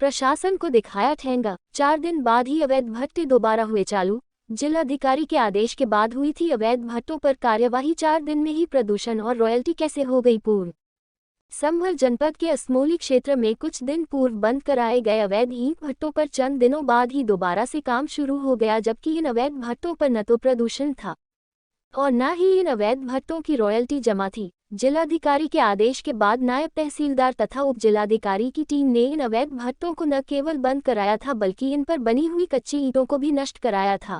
प्रशासन को दिखाया ठेंगा। 4 दिन बाद ही अवैध भट्टे दोबारा हुए चालू। जिलाधिकारी के आदेश के बाद हुई थी अवैध भट्टों पर कार्यवाही। 4 दिन में ही प्रदूषण और रॉयल्टी कैसे हो गई पूर्ण। संभल जनपद के असमोली क्षेत्र में कुछ दिन पूर्व बंद कराए गए अवैध ईंट भट्टों पर चंद दिनों बाद ही दोबारा से काम शुरू हो गया, जबकि इन अवैध भट्टों पर न तो प्रदूषण था और न ही इन अवैध भट्टों की रॉयल्टी जमा थी। जिलाधिकारी के आदेश के बाद नायब तहसीलदार तथा उप जिलाधिकारी की टीम ने इन अवैध भट्टों को न केवल बंद कराया था बल्कि इन पर बनी हुई कच्ची ईंटों को भी नष्ट कराया था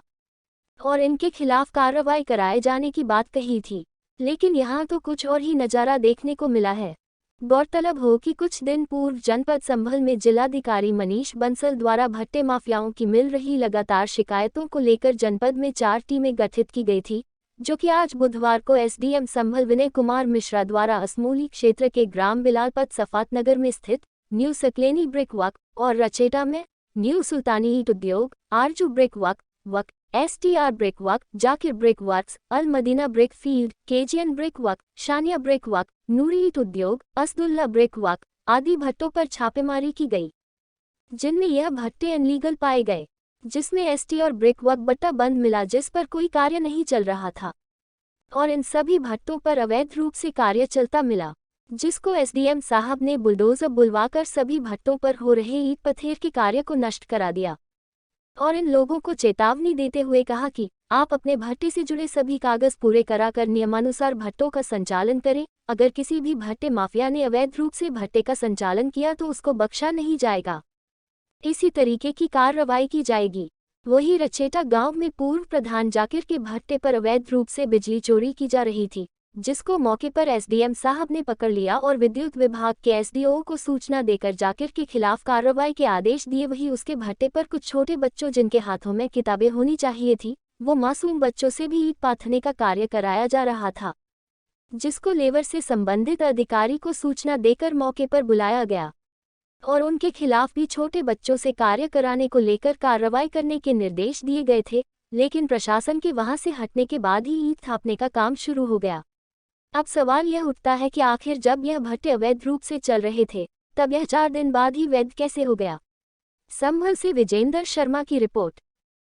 और इनके खिलाफ कार्रवाई कराए जाने की बात कही थी। लेकिन यहाँ तो कुछ और ही नज़ारा देखने को मिला है। गौरतलब हो कि कुछ दिन पूर्व जनपद संभल में जिलाधिकारी मनीष बंसल द्वारा भट्टे माफियाओं की मिल रही लगातार शिकायतों को लेकर जनपद में 4 टीमें गठित की गई थी, जो कि आज बुधवार को एसडीएम संभल विनय कुमार मिश्रा द्वारा असमोली क्षेत्र के ग्राम बिलालपत सफात नगर में स्थित न्यू सकलेनी ब्रिक वर्क और रचेटा में न्यू सुल्तानी ईट उद्योग, Arzoo brick work, STR brick work, Zakir brick works, Al Madina brick field, KGN brick work, Shania brick work, Noori ईट उद्योग, असदुल्ला ब्रिक वर्क आदि भट्टों पर छापेमारी की गई, जिनमें यह भट्टे अनलीगल पाए गए, जिसमें एसटी और ब्रिक वर्क बट्टा बंद मिला जिस पर कोई कार्य नहीं चल रहा था और इन सभी भट्टों पर अवैध रूप से कार्य चलता मिला, जिसको एसडीएम साहब ने बुलडोजर बुलवाकर सभी भट्टों पर हो रहे ईंट पत्थर के कार्य को नष्ट करा दिया और इन लोगों को चेतावनी देते हुए कहा कि आप अपने भट्टे से जुड़े सभी कागज पूरे कराकर नियमानुसार भट्टों का संचालन करें। अगर किसी भी भट्टे माफिया ने अवैध रूप से भट्टे का संचालन किया तो उसको बख्शा नहीं जाएगा, इसी तरीके की कार्रवाई की जाएगी। वही रचेटा गांव में पूर्व प्रधान जाकिर के भट्टे पर अवैध रूप से बिजली चोरी की जा रही थी, जिसको मौके पर एसडीएम साहब ने पकड़ लिया और विद्युत विभाग के एसडीओ को सूचना देकर जाकिर के खिलाफ कार्रवाई के आदेश दिए। वही उसके भट्टे पर कुछ छोटे बच्चों जिनके हाथों में किताबें होनी चाहिए थी, वो मासूम बच्चों से भी ईंट पाथने का कार्य कराया जा रहा था, जिसको लेबर से संबंधित अधिकारी को सूचना देकर मौके पर बुलाया गया और उनके खिलाफ भी छोटे बच्चों से कार्य कराने को लेकर कार्रवाई करने के निर्देश दिए गए थे। लेकिन प्रशासन के वहां से हटने के बाद ही ईंट थापने का काम शुरू हो गया। अब सवाल यह उठता है कि आखिर जब यह भट्टे अवैध रूप से चल रहे थे तब यह 4 दिन बाद ही वैध कैसे हो गया। संभल से विजेंद्र शर्मा की रिपोर्ट।